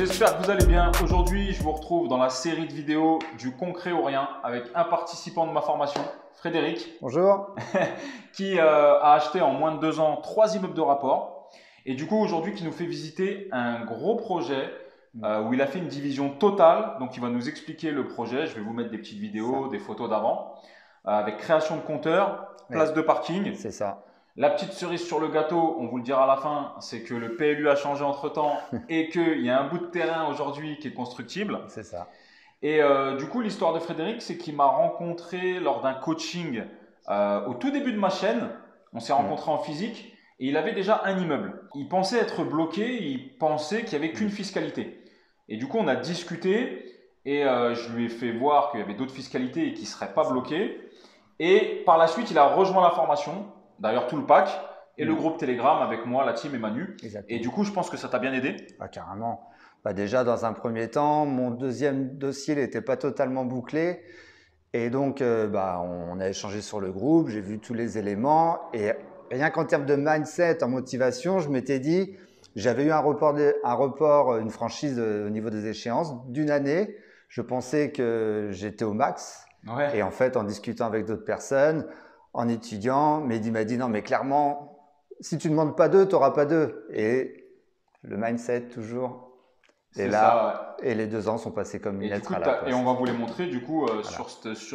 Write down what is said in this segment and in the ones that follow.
J'espère que vous allez bien. Aujourd'hui, je vous retrouve dans la série de vidéos du concret au rien avec un participant de ma formation, Frédéric. Bonjour. Qui a acheté en moins de 2 ans 3 immeubles de rapport. Et du coup, aujourd'hui, qui nous fait visiter un gros projet où il a fait une division totale. Donc, il va nous expliquer le projet. Je vais vous mettre des petites vidéos, des photos d'avant, avec création de compteurs, place de parking. C'est ça. La petite cerise sur le gâteau, on vous le dira à la fin, c'est que le PLU a changé entre-temps et qu'il y a un bout de terrain aujourd'hui qui est constructible. C'est ça. Et du coup, l'histoire de Frédéric, c'est qu'il m'a rencontré lors d'un coaching au tout début de ma chaîne. On s'est rencontrés en physique et il avait déjà un immeuble. Il pensait être bloqué, il pensait qu'il n'y avait qu'une fiscalité. Et du coup, on a discuté et je lui ai fait voir qu'il y avait d'autres fiscalités et qu'il ne serait pas bloqué. Et par la suite, il a rejoint la formation. D'ailleurs, tout le pack et le groupe Telegram avec moi, la team et Manu. Exactement. Et du coup, je pense que ça t'a bien aidé. Ah, carrément. Déjà, dans un premier temps, mon deuxième dossier n'était pas totalement bouclé. Et donc, on a échangé sur le groupe, j'ai vu tous les éléments. Et rien qu'en termes de mindset, en motivation, je m'étais dit, j'avais eu un report, une franchise au niveau des échéances d'une année. Je pensais que j'étais au max. Ouais. Et en fait, en discutant avec d'autres personnes, en étudiant, Mehdi m'a dit non, mais clairement, si tu ne demandes pas d'eux, tu n'auras pas d'eux. Et le mindset, toujours. Et là, et les 2 ans sont passés comme une lettre à la poste. Et on va vous les montrer, du coup, voilà. sur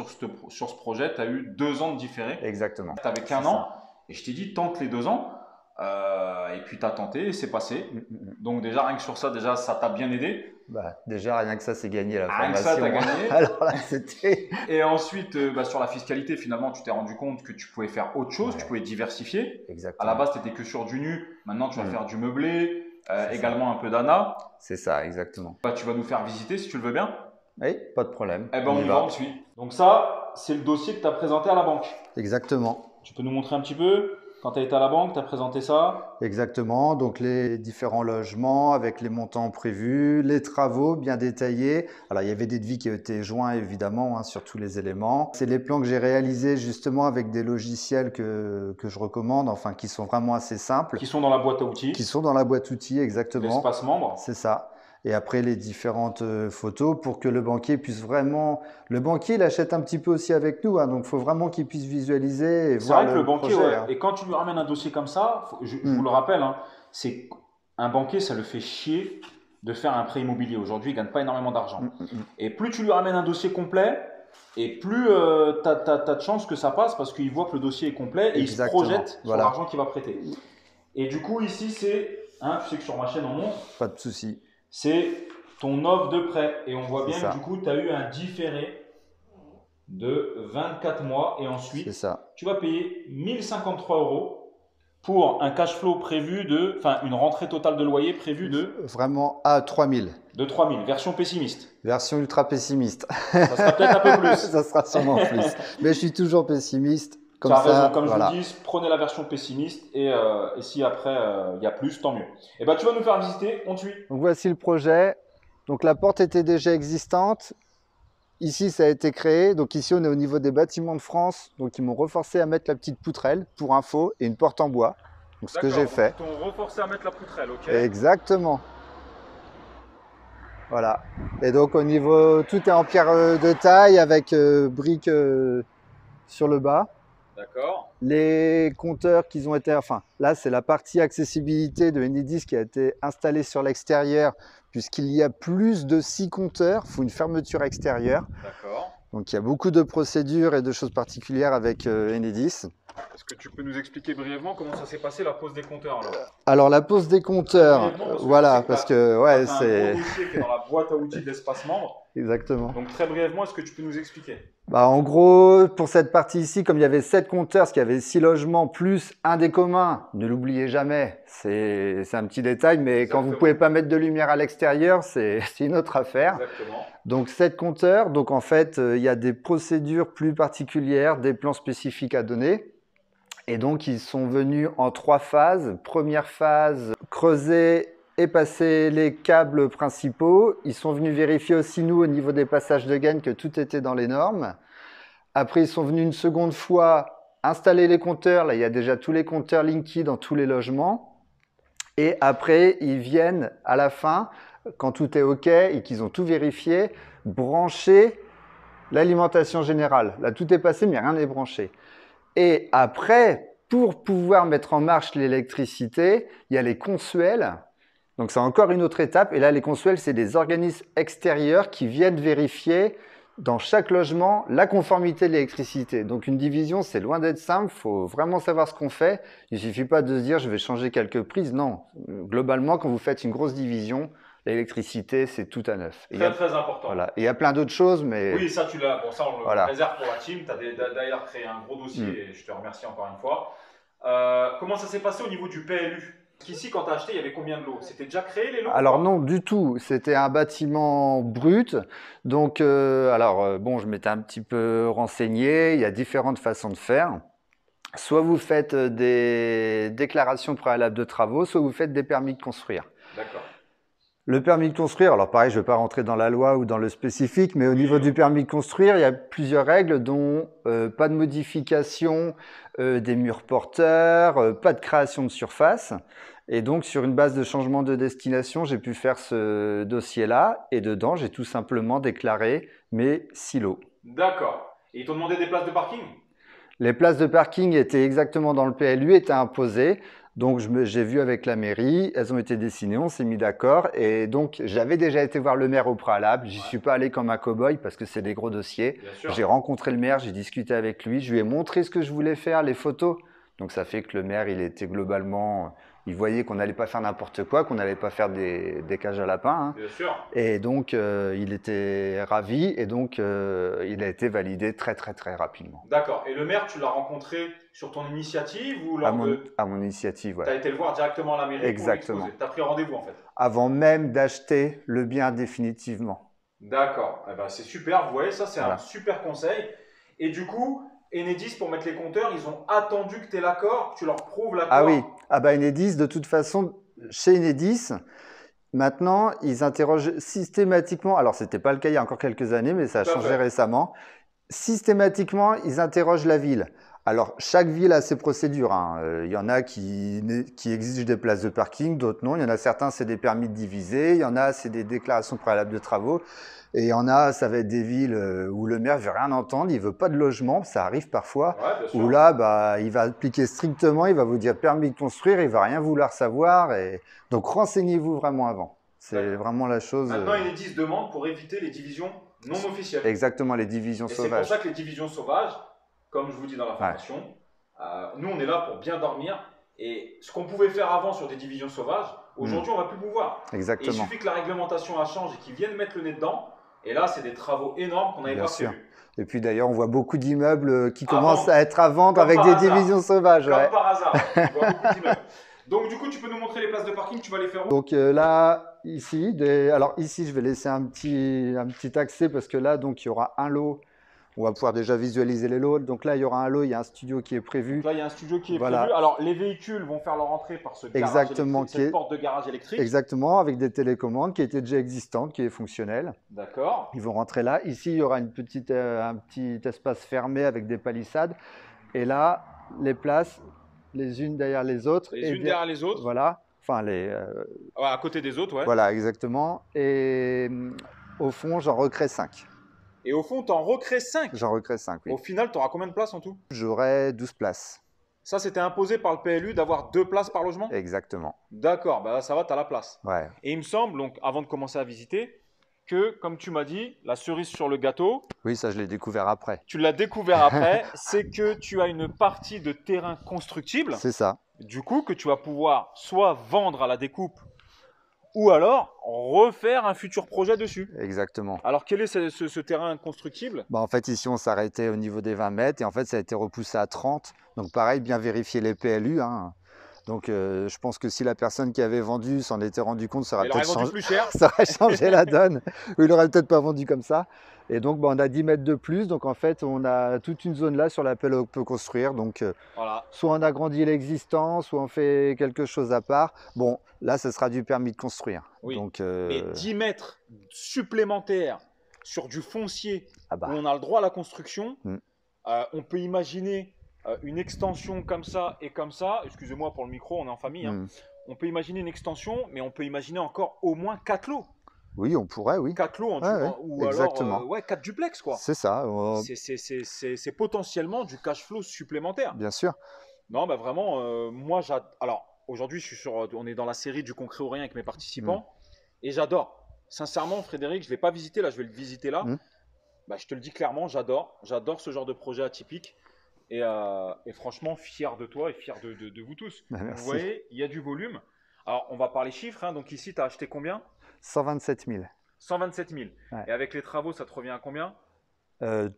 ce projet, tu as eu 2 ans de différé. Exactement. Tu n'avais qu'un an. Et je t'ai dit, tente les 2 ans. Et puis, tu as tenté et c'est passé. Donc, déjà, rien que sur ça, ça t'a bien aidé. Déjà, rien que ça, c'est gagné la formation. Rien que ça, tu as gagné. Alors là, c'était… Et ensuite, sur la fiscalité, finalement, tu t'es rendu compte que tu pouvais faire autre chose, tu pouvais diversifier. Exactement. À la base, tu n'étais que sur du nu. Maintenant, tu vas faire du meublé, également un peu d'ANA. C'est ça, exactement. Tu vas nous faire visiter si tu le veux bien. Oui, pas de problème. Eh ben, on y va, on suit. Donc ça, c'est le dossier que tu as présenté à la banque. Exactement. Tu peux nous montrer un petit peu? Quand tu as été à la banque, tu as présenté ça? Exactement. Donc, les différents logements avec les montants prévus, les travaux bien détaillés. Alors, il y avait des devis qui étaient joints, évidemment, sur tous les éléments. C'est les plans que j'ai réalisés justement avec des logiciels que je recommande, enfin, qui sont vraiment assez simples. Qui sont dans la boîte à outils. Qui sont dans la boîte à outils, exactement. L'espace membre. C'est ça. Et après, les différentes photos pour que le banquier puisse vraiment… Le banquier, il achète un petit peu aussi avec nous, donc il faut vraiment qu'il puisse visualiser et voir le banquier, projet. Et quand tu lui ramènes un dossier comme ça, je vous le rappelle, c'est un banquier, ça le fait chier de faire un prêt immobilier. Aujourd'hui, il ne gagne pas énormément d'argent. Et plus tu lui ramènes un dossier complet, et plus tu as de chances que ça passe parce qu'il voit que le dossier est complet et il se projette sur l'argent qu'il va prêter. Et du coup, ici, c'est… tu sais que sur ma chaîne, on montre. Pas de souci. C'est ton offre de prêt. Et on voit bien que du coup, tu as eu un différé de 24 mois. Et ensuite, tu vas payer 1 053 € pour un cash flow prévu une rentrée totale de loyer prévue de… Vraiment à 3 000. De 3 000, version pessimiste. Version ultra pessimiste. Ça sera peut-être un peu plus. Ça sera sûrement plus. Mais je suis toujours pessimiste. Tu as raison, comme je vous dis, prenez la version pessimiste et si après il y a plus, tant mieux. Et tu vas nous faire visiter, on te suit. Donc voici le projet. Donc la porte était déjà existante. Ici, ça a été créé. Donc ici, on est au niveau des bâtiments de France. Donc ils m'ont reforcé à mettre la petite poutrelle pour info et une porte en bois. Donc ce que j'ai fait. Ils t'ont reforcé à mettre la poutrelle, ok. Exactement. Voilà. Et donc au niveau, tout est en pierre de taille avec briques sur le bas. D'accord. Les compteurs qui ont été, enfin là c'est la partie accessibilité de Enedis qui a été installée sur l'extérieur puisqu'il y a plus de 6 compteurs, il faut une fermeture extérieure. D'accord. Donc il y a beaucoup de procédures et de choses particulières avec Enedis. Est-ce que tu peux nous expliquer brièvement comment ça s'est passé la pose des compteurs alors la pose des compteurs, voilà, parce que ouais, c'est… un gros dossier qui est dans la boîte à outils de l'espace membre. Exactement. Donc très brièvement, est-ce que tu peux nous expliquer? En gros, pour cette partie ici, comme il y avait 7 compteurs, parce qu'il y avait 6 logements plus un des communs, ne l'oubliez jamais, c'est un petit détail, mais quand vous ne pouvez pas mettre de lumière à l'extérieur, c'est une autre affaire. Exactement. Donc 7 compteurs, donc en fait, il y a des procédures plus particulières, des plans spécifiques à donner. Et donc, ils sont venus en 3 phases. Première phase, creuser et passer les câbles principaux. Ils sont venus vérifier aussi, nous, au niveau des passages de gaine, que tout était dans les normes. Après, ils sont venus une seconde fois installer les compteurs. Là, il y a déjà tous les compteurs Linky dans tous les logements. Et après, ils viennent, à la fin, quand tout est OK et qu'ils ont tout vérifié, brancher l'alimentation générale. Là, tout est passé, mais rien n'est branché. Et après, pour pouvoir mettre en marche l'électricité, il y a les consuels. Donc, c'est encore une autre étape. Et là, les consuels, c'est des organismes extérieurs qui viennent vérifier dans chaque logement la conformité de l'électricité. Donc, une division, c'est loin d'être simple. Il faut vraiment savoir ce qu'on fait. Il ne suffit pas de se dire, je vais changer quelques prises. Non. Globalement, quand vous faites une grosse division, l'électricité, c'est tout à neuf. Très important. Voilà. Et il y a plein d'autres choses, mais... Oui, ça, tu l'as. Bon, ça, on le Voilà. réserve pour la team. Tu as d'ailleurs créé un gros dossier et je te remercie encore une fois. Comment ça s'est passé au niveau du PLU? Ici, quand tu as acheté, il y avait combien de lots? C'était déjà créé les lots? Alors non, du tout. C'était un bâtiment brut. Donc, bon, je m'étais un petit peu renseigné. Il y a différentes façons de faire. Soit vous faites des déclarations préalables de travaux, soit vous faites des permis de construire. D'accord. Le permis de construire, alors pareil, je ne vais pas rentrer dans la loi ou dans le spécifique, mais au niveau du permis de construire, il y a plusieurs règles, dont pas de modification des murs porteurs, pas de création de surface. Et donc, sur une base de changement de destination, j'ai pu faire ce dossier-là. Et dedans, j'ai tout simplement déclaré mes silos. D'accord. Et ils t'ont demandé des places de parking? Les places de parking étaient exactement dans le PLU, étaient imposées. Donc, j'ai vu avec la mairie, elles ont été dessinées, on s'est mis d'accord. Et donc, j'avais déjà été voir le maire au préalable. J'y suis pas allé comme un cow-boy parce que c'est des gros dossiers. J'ai rencontré le maire, j'ai discuté avec lui. Je lui ai montré ce que je voulais faire, les photos. Donc, ça fait que le maire, il était globalement... Il voyait qu'on n'allait pas faire n'importe quoi, qu'on n'allait pas faire des cages à lapins. Bien sûr. Et donc, il était ravi et donc, il a été validé très, très, très rapidement. D'accord. Et le maire, tu l'as rencontré sur ton initiative ou à mon initiative, ouais. Tu as été le voir directement à la mairie? Exactement. Tu as pris rendez-vous en fait? Avant même d'acheter le bien définitivement. D'accord. Eh ben, c'est super. Vous voyez, ça, c'est un super conseil. Et du coup, Enedis, pour mettre les compteurs, ils ont attendu que tu aies l'accord, que tu leur prouves l'accord. Ah oui. Ah bah Enedis, de toute façon, chez Enedis, maintenant, ils interrogent systématiquement, alors ce n'était pas le cas il y a encore quelques années, mais ça a changé récemment, systématiquement, ils interrogent la ville. Alors, chaque ville a ses procédures. Il y en a qui exigent des places de parking, d'autres non. Il y en a certains, c'est des permis de diviser. Il y en a, c'est des déclarations préalables de travaux. Et il y en a, ça va être des villes où le maire ne veut rien entendre, il ne veut pas de logement, ça arrive parfois. Ouais, où là, bah, il va appliquer strictement, il va vous dire permis de construire, il ne va rien vouloir savoir. Et... Donc, renseignez-vous vraiment avant. C'est vraiment la chose… Maintenant, Enedis demande pour éviter les divisions non officielles. Exactement, les divisions sauvages. C'est pour ça que les divisions sauvages, comme je vous dis dans la formation, nous on est là pour bien dormir. Et ce qu'on pouvait faire avant sur des divisions sauvages, aujourd'hui on ne va plus pouvoir. Exactement. Et il suffit que la réglementation change et qu'ils viennent mettre le nez dedans. Et là, c'est des travaux énormes qu'on n'avait pas prévus. Et puis d'ailleurs, on voit beaucoup d'immeubles qui commencent à être à vendre avec des divisions sauvages. Comme par hasard, on voit beaucoup d'immeubles. Donc du coup, tu peux nous montrer les places de parking, tu vas les faire où? Donc là, ici, alors ici, je vais laisser un petit accès parce que là, donc, il y aura un lot. On va pouvoir déjà visualiser les lots. Donc là, il y aura un lot, il y a un studio qui est prévu. Donc là, il y a un studio qui est prévu. Alors, les véhicules vont faire leur entrée par ce garage électrique, cette porte de garage électrique. Exactement, avec des télécommandes qui étaient déjà existantes, qui est fonctionnelle. D'accord. Ils vont rentrer là. Ici, il y aura un petit espace fermé avec des palissades. Et là, les places, les unes derrière les autres. Les unes derrière les autres. Voilà. Enfin, à côté des autres, ouais. Voilà, exactement. Et au fond, j'en recrée 5. Et au fond, tu en recrées 5? J'en recrée 5, oui. Au final, tu auras combien de places en tout? J'aurai 12 places. Ça, c'était imposé par le PLU d'avoir 2 places par logement? Exactement. D'accord, bah ça va, tu as la place. Ouais. Et il me semble, donc, avant de commencer à visiter, que, comme tu m'as dit, la cerise sur le gâteau… Oui, ça, je l'ai découvert après. Tu l'as découvert après, c'est que tu as une partie de terrain constructible. C'est ça. Du coup, que tu vas pouvoir soit vendre à la découpe, ou alors refaire un futur projet dessus. Exactement. Alors, quel est ce terrain constructible? En fait, ici, on s'arrêtait au niveau des 20 mètres et en fait, ça a été repoussé à 30. Donc, pareil, bien vérifier les PLU. Donc, je pense que si la personne qui avait vendu s'en était rendu compte, ça aurait peut-être changé, plus cher. ça aurait changé la donne. Ou il n'aurait peut-être pas vendu comme ça. Et donc, on a 10 mètres de plus. Donc, en fait, on a toute une zone là sur laquelle on peut construire. Donc, voilà. Soit on agrandit l'existant, soit on fait quelque chose à part. Bon, là, ce sera du permis de construire. Oui. Donc, mais 10 mètres supplémentaires sur du foncier où on a le droit à la construction, on peut imaginer une extension comme ça et comme ça. Excusez-moi pour le micro, on est en famille. On peut imaginer une extension, mais on peut imaginer encore au moins 4 lots. Oui, on pourrait, oui. 4 lots ou exactement. alors ouais, 4 duplex, quoi. C'est ça. C'est potentiellement du cash flow supplémentaire. Bien sûr. Non, bah vraiment, moi, alors aujourd'hui, on est dans la série du concret ou rien avec mes participants et j'adore. Sincèrement, Frédéric, je ne l'ai pas visité là, je vais le visiter là. Bah, je te le dis clairement, j'adore ce genre de projet atypique et franchement, fier de toi et fier de vous tous. Bah, vous voyez, il y a du volume. Alors, on va parler chiffres. Hein. Donc ici, tu as acheté combien? 127 000. 127 000. Ouais. Et avec les travaux, ça te revient à combien?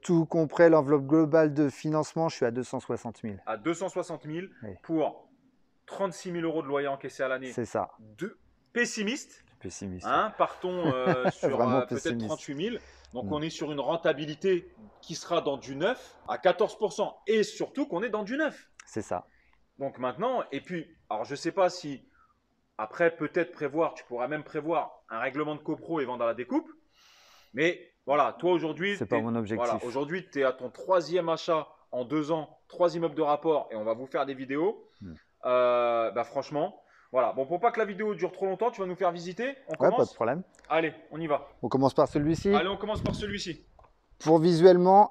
Tout compris, l'enveloppe globale de financement, je suis à 260 000. À 260 000 oui. Pour 36 000 euros de loyer encaissé à l'année. C'est ça. Pessimiste. Hein, partons sur peut-être 38 000. Donc on est sur une rentabilité qui sera dans du neuf à 14%. Et surtout qu'on est dans du neuf. C'est ça. Donc maintenant, et puis, alors je ne sais pas si après peut-être tu pourras même prévoir un règlement de copro et vendre à la découpe. Mais voilà, toi aujourd'hui, c'est pas mon objectif. Voilà, aujourd'hui, tu es à ton 3e achat en 2 ans, 3 immeubles de rapport et on va vous faire des vidéos. Bah franchement, voilà. Bon, pour pas que la vidéo dure trop longtemps, tu vas nous faire visiter. On commence ? Pas de problème. Allez, on y va. On commence par celui-ci. Allez, on commence par celui-ci. Pour visuellement,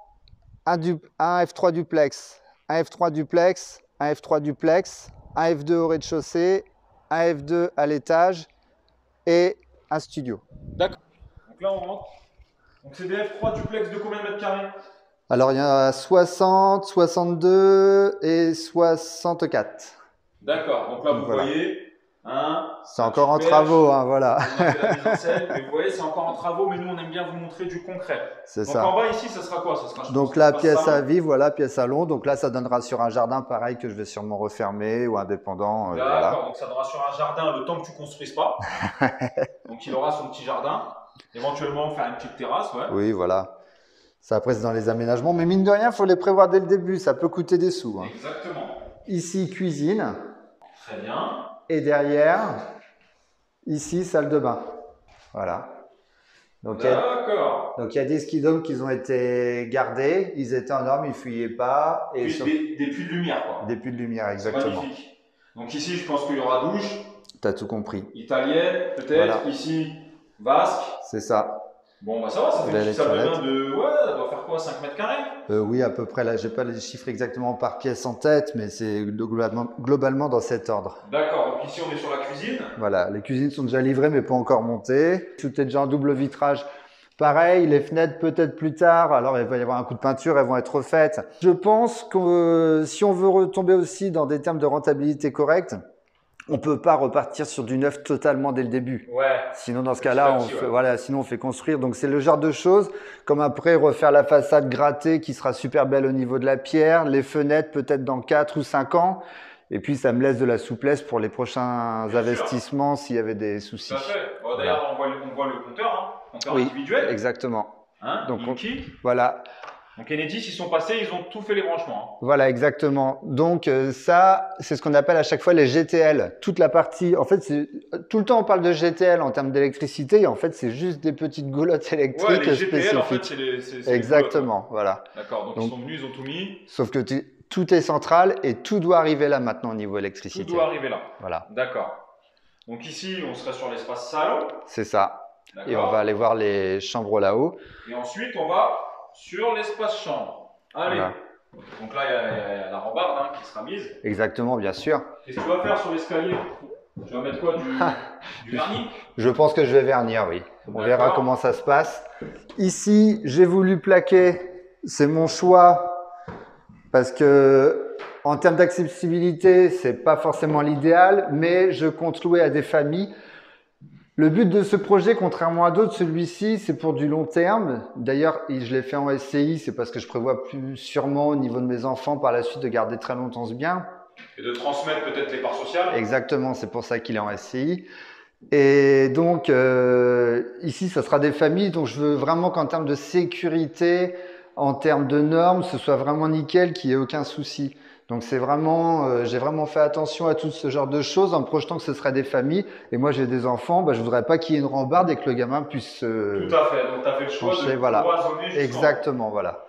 un F3 duplex, un F3 duplex, un F3 duplex, un F2 au rez-de-chaussée, un F2 à l'étage et un studio. D'accord. Donc là, on rentre. Donc c'est des F3 duplex de combien de mètres carrés? Alors, il y en a 60, 62 et 64. D'accord. Donc là, vous voyez, c'est encore en travaux, hein, voilà. On a fait la mise en scène, mais vous voyez, c'est encore en travaux, mais nous, on aime bien vous montrer du concret. C'est ça. Donc en bas, ici, ça sera quoi? Donc là, pièce à vivre, voilà, pièce salon. Donc là, ça donnera sur un jardin pareil que je vais sûrement refermer ou indépendant. D'accord, voilà. Donc ça donnera sur un jardin le temps que tu ne construises pas. Donc il aura son petit jardin. Éventuellement, faire une petite terrasse, ouais. Oui, voilà. Ça, après, c'est dans les aménagements. Mais mine de rien, il faut les prévoir dès le début. Ça peut coûter des sous. Hein. Exactement. Ici, cuisine. Très bien. Et derrière, ici, salle de bain. Voilà. Donc, d'accord. Donc, il y a des ski-domes qui ont été gardés. Ils étaient en norme, ils ne fuyaient pas. Et des puits de lumière, quoi. Des puits de lumière, exactement. Magnifique. Donc ici, je pense qu'il y aura douche. Tu as tout compris. Italienne, peut-être. Voilà. Ici, vasque. C'est ça. Bon, bah ça va, ça fait une petite salle de bain de... Ouais, ça doit faire quoi, 5 mètres carrés? Oui, à peu près. Là, je n'ai pas les chiffres exactement par pièce en tête, mais c'est globalement dans cet ordre. D'accord, donc ici, on est sur la cuisine. Voilà, les cuisines sont déjà livrées, mais pas encore montées. Tout est déjà en double vitrage. Pareil, les fenêtres peut-être plus tard. Alors, il va y avoir un coup de peinture, elles vont être refaites. Je pense que si on veut retomber aussi dans des termes de rentabilité corrects, on ne peut pas repartir sur du neuf totalement dès le début. Ouais. Sinon, dans ce cas-là, sinon on fait construire. Donc, c'est le genre de choses, comme après refaire la façade grattée qui sera super belle au niveau de la pierre, les fenêtres peut-être dans 4 ou 5 ans. Et puis, ça me laisse de la souplesse pour les prochains investissements s'il y avait des soucis. Tout à fait. Bon, d'ailleurs, on voit le compteur, compteur individuel. Exactement. Donc, voilà. Donc Enedis, ils sont passés, ils ont tout fait les branchements. Voilà, exactement. Donc ça, c'est ce qu'on appelle à chaque fois les GTL. Toute la partie, en fait, tout le temps on parle de GTL en termes d'électricité, et en fait, c'est juste des petites goulottes électriques les spécifiques. GTL, en fait, c'est exactement, voilà. D'accord, donc ils sont venus, ils ont tout mis. Sauf que tout est central et tout doit arriver là maintenant au niveau électricité. Tout doit arriver là. Voilà. D'accord. Donc ici, on serait sur l'espace salon. C'est ça. Et on va aller voir les chambres là-haut. Et ensuite, on va sur l'espace chambre. Allez. Voilà. Donc là, il y a la rambarde qui sera mise. Exactement, bien sûr. Qu'est-ce que tu vas faire sur l'escalier? Tu vas mettre quoi, du vernis? Je pense que je vais vernir, oui. On verra comment ça se passe. Ici, j'ai voulu plaquer. C'est mon choix parce que en termes d'accessibilité, c'est pas forcément l'idéal, mais je compte louer à des familles. Le but de ce projet, contrairement à d'autres, celui-ci, c'est pour du long terme. D'ailleurs, je l'ai fait en SCI, c'est parce que je prévois plus sûrement au niveau de mes enfants par la suite de garder très longtemps ce bien. Et de transmettre peut-être les parts sociales. Exactement, c'est pour ça qu'il est en SCI. Et donc, ici, ça sera des familles. Donc, je veux vraiment qu'en termes de sécurité, en termes de normes, ce soit vraiment nickel, qu'il n'y ait aucun souci. Donc c'est vraiment, j'ai vraiment fait attention à tout ce genre de choses en me projetant que ce serait des familles. Et moi j'ai des enfants, je voudrais pas qu'il y ait une rambarde et que le gamin puisse. Tout à fait. Donc tu as fait le choix de cloisonner justement. Exactement, voilà.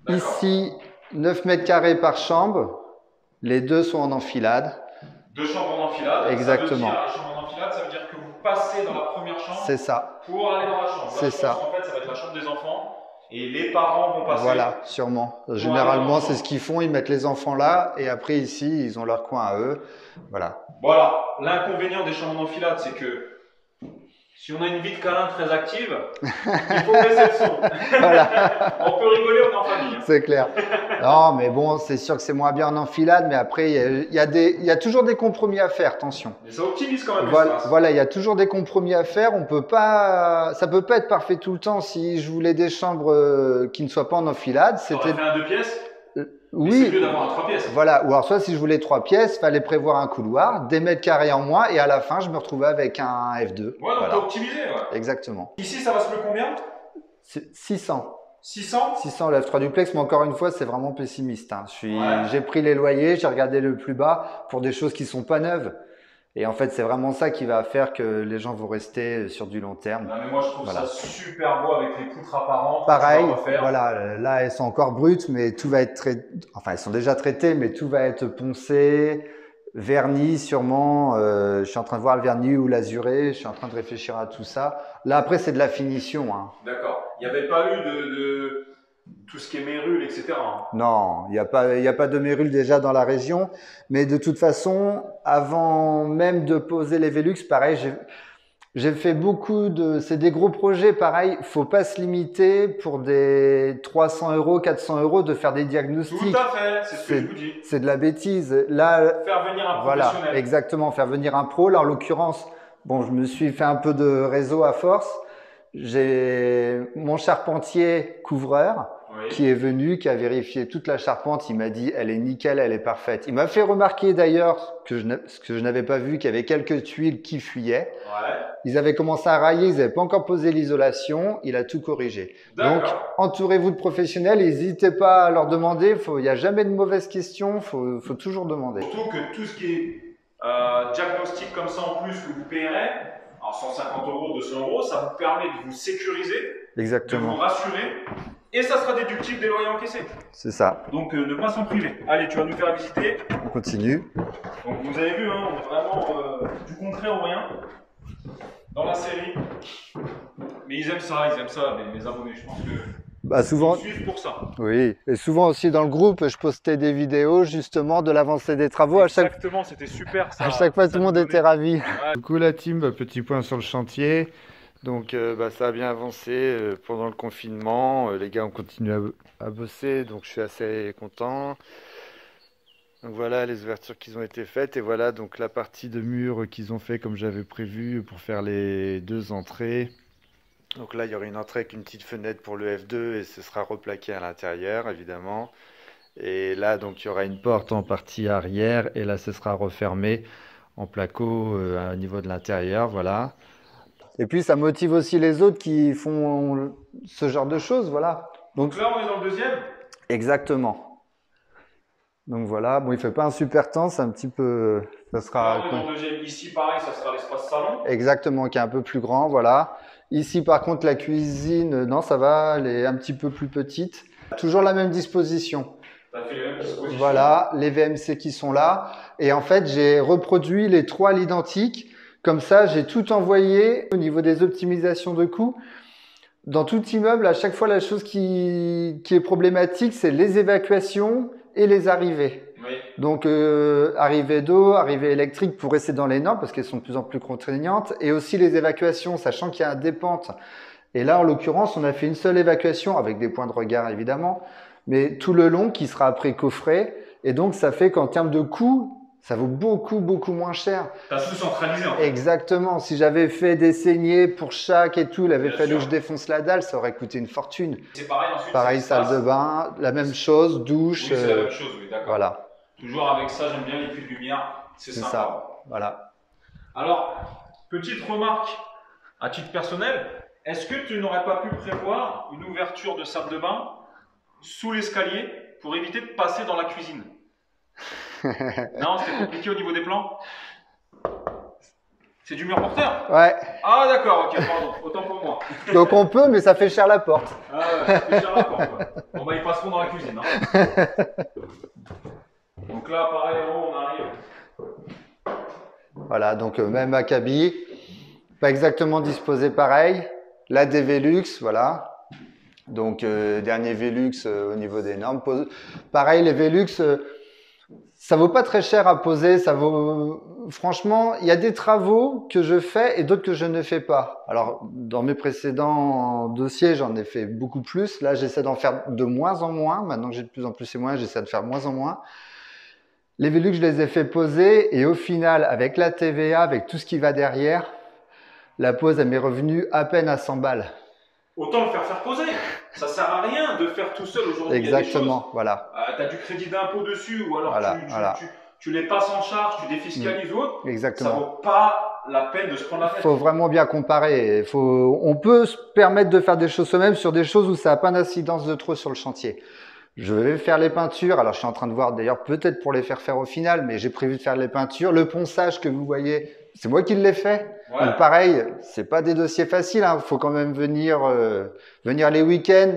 Ici, 9 mètres carrés par chambre. Les deux sont en enfilade. 2 chambres en enfilade. Exactement. Ça veut dire, les chambres en enfilade, ça veut dire que vous passer dans la première chambre C'est ça. pour aller dans la chambre. Là, C'est ça. En fait, ça va être la chambre des enfants et les parents vont passer. Voilà, sûrement. Généralement, c'est ce qu'ils font. Ils mettent les enfants là et après, ici, ils ont leur coin à eux. Voilà. Voilà. L'inconvénient des chambres en enfilade, c'est que si on a une vie de câlin très active, il faut baisser le son. Voilà. On peut rigoler, on est en famille. Hein. C'est clair. Non, mais bon, c'est sûr que c'est moins bien en enfilade, mais après, il y a toujours des compromis à faire, attention. Mais ça optimise quand même Voilà, l'espace. voilà, il y a toujours des compromis à faire. On peut pas, ça peut pas être parfait tout le temps. Si je voulais des chambres qui ne soient pas en enfilade, C'était fait un 2 pièces. Mais oui. c'est mieux d'avoir un 3 pièces. Voilà. Ou alors soit si je voulais 3 pièces, fallait prévoir un couloir, des mètres carrés en moins, et à la fin, je me retrouvais avec un F2. Ouais, donc Voilà. t'as optimisé. Ouais. Exactement. Ici, ça va se louer combien? 600. 600. 600 le F3 duplex, mais encore une fois, c'est vraiment pessimiste. Hein. Ouais. J'ai pris les loyers, j'ai regardé le plus bas pour des choses qui sont pas neuves. Et en fait, c'est vraiment ça qui va faire que les gens vont rester sur du long terme. Non, mais moi, je trouve Voilà. ça super beau avec les poutres apparentes. Pareil, que tu vas refaire. voilà, là elles sont encore brutes, mais tout va être traité. Enfin, elles sont déjà traitées, mais tout va être poncé, verni sûrement. Je suis en train de voir le vernis ou l'azuré. Je suis en train de réfléchir à tout ça. Là, après, c'est de la finition. Hein. D'accord. Il n'y avait pas eu de tout ce qui est mérule, etc. hein. Non, il n'y a pas de mérule déjà dans la région. Mais de toute façon, avant même de poser les Velux, pareil, j'ai fait beaucoup de. C'est des gros projets, pareil. Faut pas se limiter pour des 300 €, 400 € de faire des diagnostics. Tout à fait, c'est ce que je vous dis. C'est de la bêtise. Là, Faire venir un voilà, professionnel. exactement, faire venir un pro. Là, en l'occurrence, bon, je me suis fait un peu de réseau à force. J'ai mon charpentier couvreur Oui. qui est venu, qui a vérifié toute la charpente. Il m'a dit, elle est nickel, elle est parfaite. Il m'a fait remarquer d'ailleurs ce que je n'avais pas vu, qu'il y avait quelques tuiles qui fuyaient. Ouais. Ils avaient commencé à railler, ils n'avaient pas encore posé l'isolation. Il a tout corrigé. Donc, D'accord. entourez-vous de professionnels. N'hésitez pas à leur demander. Il n'y a jamais de mauvaises questions. Faut toujours demander. Surtout que tout ce qui est diagnostic comme ça en plus que vous payerez, alors 150 €, 200 €, ça vous permet de vous sécuriser, de vous Exactement. rassurer, et ça sera déductible des loyers encaissés. C'est ça. Donc ne pas s'en priver. Allez, tu vas nous faire visiter. On continue. Donc vous avez vu, hein, on est vraiment du concret au rien dans la série. Mais ils aiment ça, mes abonnés. Je pense que Bah, souvent, ils suivent pour ça. oui. Et souvent aussi dans le groupe, je postais des vidéos justement de l'avancée des travaux. Exactement, c'était super ça. À chaque fois, tout le monde était ravi. Ouais. Du coup, la team, petit point sur le chantier. Donc, ça a bien avancé pendant le confinement. Les gars ont continué à bosser, donc je suis assez content. Donc voilà les ouvertures qui ont été faites et voilà donc la partie de mur qu'ils ont fait comme j'avais prévu pour faire les 2 entrées. Donc là, il y aura une entrée avec une petite fenêtre pour le F2 et ce sera replaqué à l'intérieur, évidemment. Et là, donc, il y aura une porte en partie arrière et là, ce sera refermé en placo au niveau de l'intérieur, voilà. Et puis, ça motive aussi les autres qui font ce genre de choses, voilà. Donc là, on est dans le deuxième. Exactement. Donc voilà, bon, il fait pas un super temps, c'est un petit peu, ça sera. Là, on est dans le deuxième. Ici, pareil, ça sera l'espace salon. Exactement, qui est un peu plus grand, voilà. Ici, par contre, la cuisine, non, ça va, elle est un petit peu plus petite. Toujours la même disposition. T'as fait les mêmes dispositions. Voilà, les VMC qui sont là. Et en fait, j'ai reproduit les 3 à l'identique. Comme ça, j'ai tout envoyé au niveau des optimisations de coûts. Dans tout immeuble, à chaque fois, la chose qui est problématique, c'est les évacuations et les arrivées. Oui. Donc, arrivée d'eau, arrivée électrique pour rester dans les normes parce qu'elles sont de plus en plus contraignantes. Et aussi les évacuations, sachant qu'il y a des pentes. Et là, en l'occurrence, on a fait une seule évacuation avec des points de regard, évidemment. Mais tout le long qui sera après coffret. Et donc, ça fait qu'en termes de coût, ça vaut beaucoup, beaucoup moins cher. T'as tout centralisé en fait. Exactement. Si j'avais fait des saignées pour chaque et tout, il avait Bien fallu sûr. que je défonce la dalle, ça aurait coûté une fortune. C'est pareil ensuite. Pareil, c'est salle l'espace. de bain, la même chose, douche. Oui, c'est la même chose, oui, d'accord. Voilà, Toujours avec ça, j'aime bien les puits de lumière. C'est c'est sympa. ça. Voilà. Alors, petite remarque à titre personnel, est-ce que tu n'aurais pas pu prévoir une ouverture de salle de bain sous l'escalier pour éviter de passer dans la cuisine? Non, c'était compliqué au niveau des plans. C'est du mur porteur? Ouais. Ah d'accord, ok, pardon, autant pour moi. Donc on peut, mais ça fait cher la porte. Ah ouais, ça fait cher la porte, ouais. Bon bah ils passeront dans la cuisine. Hein. Donc là, pareil, en haut, on arrive. Voilà, donc même acabit. Pas exactement disposé pareil. Là, des Velux, voilà. Donc, dernier Velux au niveau des normes. Pareil, les Velux, ça vaut pas très cher à poser. Ça vaut, franchement, il y a des travaux que je fais et d'autres que je ne fais pas. Alors, dans mes précédents dossiers, j'en ai fait beaucoup plus. Là, j'essaie d'en faire de moins en moins. Maintenant que j'ai de plus en plus et moins, j'essaie de faire de moins en moins. Les Velux, je les ai fait poser et au final, avec la TVA, avec tout ce qui va derrière, la pose, elle m'est revenue à peine à 100 balles. Autant le faire poser. Ça sert à rien de faire tout seul aujourd'hui. Exactement, voilà. Tu as du crédit d'impôt dessus ou alors voilà, tu les passes en charge, tu défiscalises ou autre. Exactement. Ça vaut pas la peine de se prendre la tête. Il faut vraiment bien comparer. On peut se permettre de faire des choses soi-même sur des choses où ça n'a pas d'incidence de trop sur le chantier. Je vais faire les peintures. Alors, je suis en train de voir d'ailleurs peut-être pour les faire au final, mais j'ai prévu de faire les peintures. Le ponçage que vous voyez, c'est moi qui l'ai fait. Ouais. Donc, pareil, c'est pas des dossiers faciles. Il faut quand même venir les week-ends,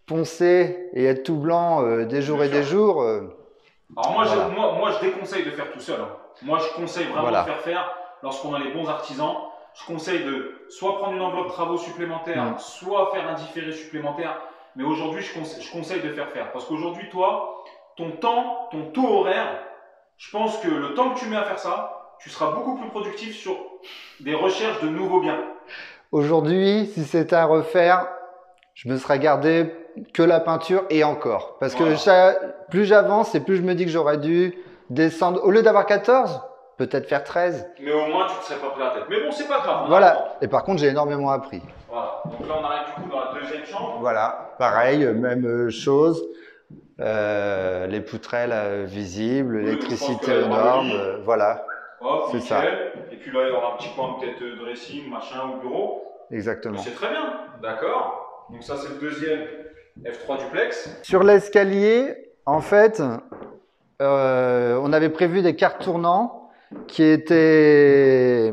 poncer et être tout blanc des jours et des jours. Alors moi, je déconseille de faire tout seul. Moi, je conseille vraiment de faire lorsqu'on a les bons artisans. Je conseille de soit prendre une enveloppe travaux supplémentaire, soit faire un différé supplémentaire. Mais aujourd'hui, je conseille de faire. Parce qu'aujourd'hui, toi, ton temps, ton taux horaire, je pense que le temps que tu mets à faire ça, tu seras beaucoup plus productif sur des recherches de nouveaux biens. Aujourd'hui, si c'était à refaire, je me serais gardé que la peinture et encore. Parce que plus j'avance et plus je me dis que j'aurais dû descendre. Au lieu d'avoir 14, peut-être faire 13. Mais au moins, tu ne te serais pas pris la tête. Mais bon, c'est pas grave. Voilà. Et par contre, j'ai énormément appris. Voilà. Donc là, on arrive du coup dans la deuxième chambre. Voilà. Pareil, même chose. Les poutrelles visibles, l'électricité aux normes. Voilà. C'est ça. Et puis là, il y aura un petit coin peut-être dressing, machin, ou bureau. Exactement. C'est très bien. D'accord. Donc ça, c'est le deuxième F3 duplex. Sur l'escalier, en fait, on avait prévu des cartes tournants qui étaient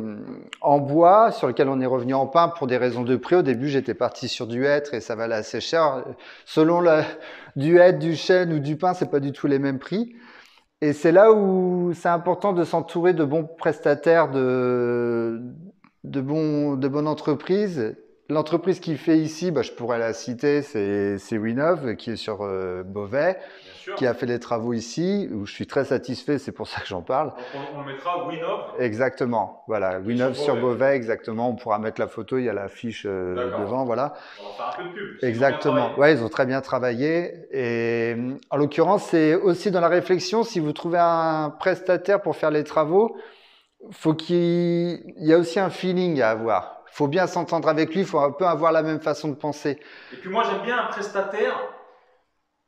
en bois, sur lesquels on est revenu en pin pour des raisons de prix. Au début, j'étais parti sur du hêtre et ça valait assez cher. Selon du hêtre, du chêne ou du pin, c'est pas du tout les mêmes prix. Et c'est là où c'est important de s'entourer de bons prestataires, de bonnes entreprises. L'entreprise qui fait ici, je pourrais la citer, c'est Winov, qui est sur Beauvais, qui a fait les travaux ici, où je suis très satisfait, c'est pour ça que j'en parle. Donc on mettra Winov. Exactement, voilà, Winov sur Beauvais, exactement. On pourra mettre la photo, il y a l'affiche devant, voilà. On va faire un peu de pub. Exactement, ouais, ils ont très bien travaillé. Et en l'occurrence, c'est aussi dans la réflexion, si vous trouvez un prestataire pour faire les travaux, il y a aussi un feeling à avoir. Il faut bien s'entendre avec lui, il faut un peu avoir la même façon de penser. Et puis moi, j'aime bien un prestataire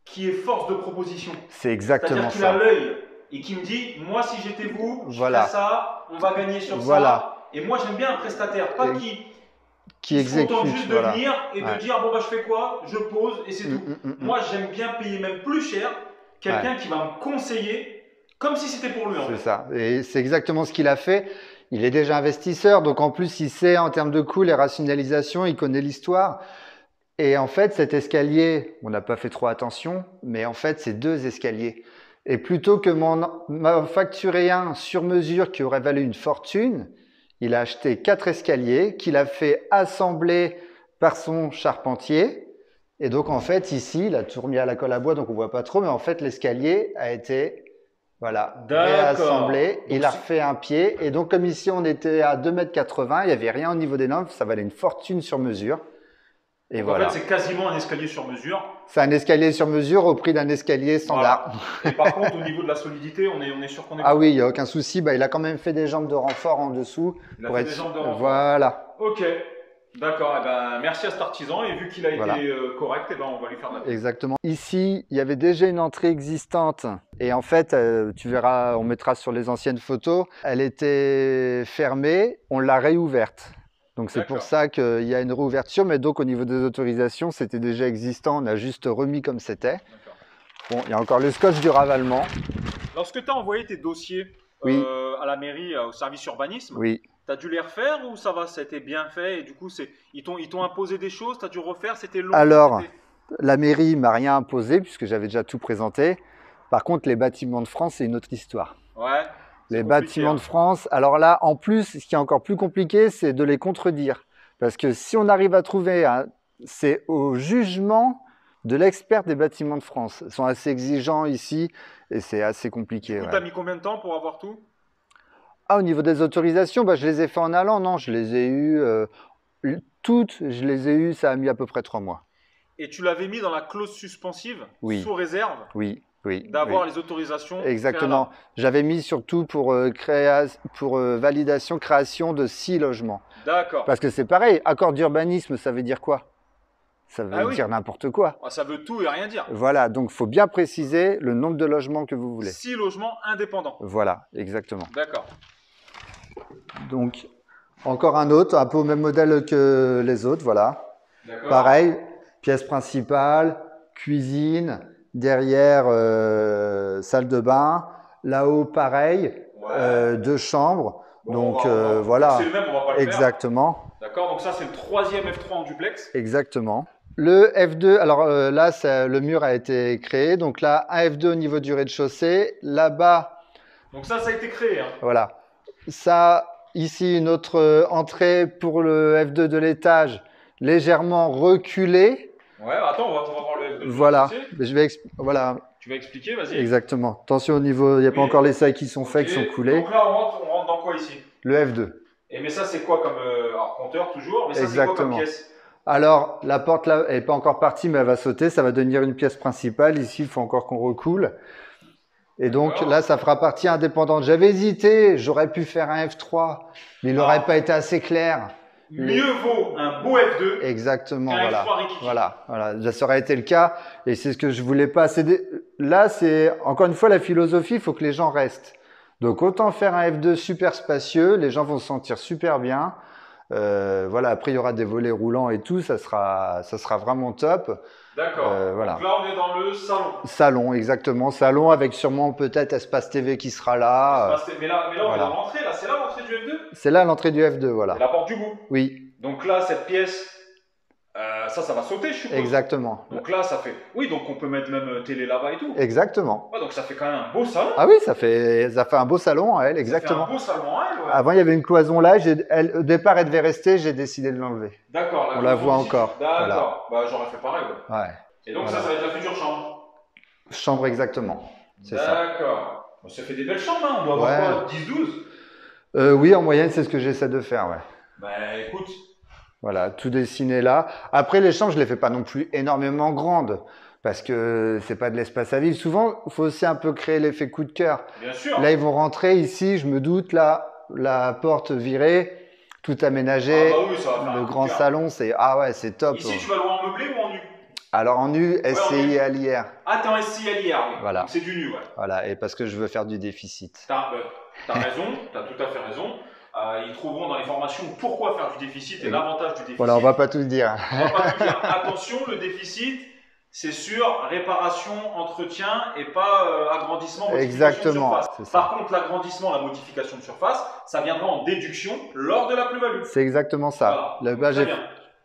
qui est force de proposition. C'est exactement ça. C'est-à-dire qu'il a l'œil et qui me dit, moi, si j'étais vous, je ferais ça, on va gagner sur ça. Et moi, j'aime bien un prestataire, pas qui exécute. Se contente juste de venir et de dire, bon, je fais quoi? Je pose et c'est tout. Moi, j'aime bien payer même plus cher quelqu'un qui va me conseiller comme si c'était pour lui. C'est ça. Et c'est exactement ce qu'il a fait. Il est déjà investisseur, donc en plus, il sait en termes de coûts, les rationalisations, il connaît l'histoire. Et en fait, cet escalier, on n'a pas fait trop attention, mais en fait, c'est 2 escaliers. Et plutôt que m'en facturer un sur mesure qui aurait valu une fortune, il a acheté 4 escaliers qu'il a fait assembler par son charpentier. Et donc, en fait, ici, il a tout remis à la colle à bois, donc on voit pas trop, mais en fait, l'escalier a été réassemblé. Il a refait un pied. Et donc, comme ici, on était à 2,80 m, il n'y avait rien au niveau des normes, ça valait une fortune sur mesure. Et donc, en fait, c'est quasiment un escalier sur mesure. C'est un escalier sur mesure au prix d'un escalier standard. Voilà. Et par contre, au niveau de la solidité, on est sûr qu'on est... Ah oui, il n'y a aucun souci. Il a quand même fait des jambes de renfort en dessous. Il a fait des jambes de renfort. Voilà. Ok. D'accord, merci à cet artisan et vu qu'il a été correct, on va lui faire la pub. Exactement. Ici, il y avait déjà une entrée existante et en fait, tu verras, on mettra sur les anciennes photos, elle était fermée, on l'a réouverte. Donc c'est pour ça qu'il y a une réouverture, mais donc au niveau des autorisations, c'était déjà existant, on a juste remis comme c'était. Bon, il y a encore le scotch du ravalement. Lorsque tu as envoyé tes dossiers à la mairie, au service urbanisme, tu as dû les refaire ou ça va, ça a été bien fait et du coup, ils t'ont imposé des choses, tu as dû refaire, c'était long? Alors, la mairie ne m'a rien imposé puisque j'avais déjà tout présenté. Par contre, les bâtiments de France, c'est une autre histoire. Ouais. Les bâtiments de France. Alors là, en plus, ce qui est encore plus compliqué, c'est de les contredire. Parce que si on arrive à trouver, c'est au jugement de l'expert des bâtiments de France. Ils sont assez exigeants ici et c'est assez compliqué. Du coup, tu as mis combien de temps pour avoir tout? Au niveau des autorisations, bah, je les ai fait en allant. Non, je les ai eues toutes. Je les ai eues, ça a mis à peu près 3 mois. Et tu l'avais mis dans la clause suspensive, Oui. sous réserve Oui. d'avoir les autorisations. Exactement. J'avais mis surtout pour, validation, création de 6 logements. D'accord. Parce que c'est pareil, accord d'urbanisme, ça veut dire quoi? Ça veut dire n'importe quoi. Ça veut tout et rien dire. Voilà, donc il faut bien préciser le nombre de logements que vous voulez. 6 logements indépendants. Voilà, exactement. D'accord. Donc, encore un autre, un peu au même modèle que les autres, voilà. Pareil, pièce principale, cuisine, derrière salle de bain, là-haut pareil, 2 chambres. Bon, donc voilà. C'est le même, on va pas le exactement. faire. D'accord, donc ça c'est le 3e F3 en duplex. Exactement. Le F2, alors là, le mur a été créé. Donc là, un F2 au niveau du rez-de-chaussée. Là-bas. Donc ça a été créé. Hein. Voilà. Ça, ici, une autre entrée pour le F2 de l'étage, légèrement reculée. Ouais, attends, on va voir le F2. Voilà. Voilà. Tu vas expliquer, vas-y. Exactement. Attention au niveau, il n'y a pas encore les seuils qui sont faits, qui sont coulés. Donc là, on rentre dans quoi ici? Le F2. Et mais ça, c'est quoi comme compteur toujours? Mais ça, c'est quoi comme pièce? Alors, la porte là, elle n'est pas encore partie, mais elle va sauter. Ça va devenir une pièce principale. Ici, il faut encore qu'on recoule. Et donc là, ça fera partie indépendante. J'avais hésité, j'aurais pu faire un F3, mais il n'aurait pas été assez clair. Mieux vaut un beau F2. Exactement, qu'un voilà. Voilà, ça aurait été le cas. Et c'est ce que je voulais pas. Là, c'est encore une fois la philosophie, il faut que les gens restent. Donc autant faire un F2 super spacieux, les gens vont se sentir super bien. Voilà, après il y aura des volets roulants et tout, ça sera vraiment top. D'accord. Voilà. Donc là on est dans le salon. Salon, exactement. Salon avec sûrement peut-être espace TV qui sera là. Mais là on est dans l'entrée, là c'est là l'entrée du F2? C'est là l'entrée du F2, voilà. C'est la porte du bout. Oui. Donc là cette pièce, ça va sauter je suppose. Exactement. Donc là ça fait, oui donc on peut mettre même télé là-bas et tout. Exactement. Ouais, donc ça fait quand même un beau salon. Ah oui, ça fait un beau salon à elle, exactement. Ça fait un beau salon à elle, ouais. Avant il y avait une cloison là, au départ elle devait rester, j'ai décidé de l'enlever. D'accord. On la voit encore. D'accord. Voilà. Bah j'aurais fait pareil. Ouais. Et donc ça va être la future chambre. Chambre exactement. C'est ça. D'accord. Ça fait des belles chambres, hein. On doit avoir quoi, 10-12 ? Oui, en moyenne c'est ce que j'essaie de faire, ouais. Bah écoute. Voilà, tout dessiné là. Après les chambres, je les fais pas non plus énormément grandes parce que c'est pas de l'espace à vivre. Souvent, il faut aussi un peu créer l'effet coup de cœur. Bien sûr. Là, ils vont rentrer ici, je me doute, là, la porte virée, tout aménagé. Ah bah oui, ça va faire le grand salon, c'est c'est top. Ici, tu vas louer en meublé ou en nu? Alors en nu, SCI à l'IR. Ah, t'es en SCI à l'IR, oui. Voilà. C'est du nu, ouais. Voilà, et parce que je veux faire du déficit. T'as raison, t'as tout à fait raison. Ils trouveront dans les formations pourquoi faire du déficit et l'avantage du déficit. Voilà, on va pas tout dire. On va pas tout dire. Attention, le déficit, c'est sur réparation, entretien et pas agrandissement, modification de surface. Par contre, l'agrandissement, la modification de surface, ça viendra en déduction lors de la plus-value. C'est exactement ça. Voilà.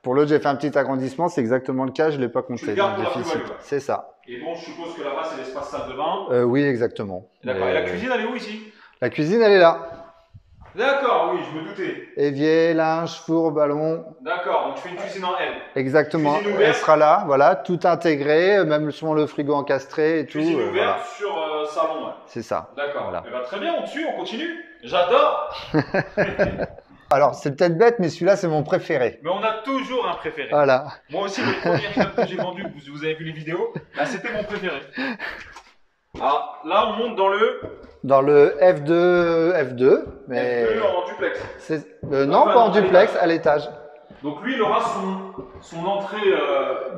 Pour l'autre, j'ai fait un petit agrandissement, c'est exactement le cas, je ne l'ai pas compté. Tu le gardes pour la plus-value. C'est ça. Et bon, je suppose que là-bas, c'est l'espace salle de bain. Oui, exactement. D'accord. Et la cuisine, elle est où ici? La cuisine, elle est là. D'accord, oui, je me doutais. Évier, linge, four, ballon. D'accord, donc tu fais une cuisine en L. Exactement, elle sera là, voilà, tout intégré, même sur le frigo encastré et tout. Cuisine ouverte sur salon, ouais. C'est ça. D'accord. Voilà. Très bien, on tue, on continue. J'adore. Alors, c'est peut-être bête, mais celui-là, c'est mon préféré. Mais on a toujours un préféré. Voilà. Moi aussi, le premier immeuble que j'ai vendu, vous avez vu les vidéos, là, c'était mon préféré. Alors, là, on monte dans le F2, mais... F2 en duplex. Non, pas en duplex, à l'étage. Donc lui, il aura son entrée...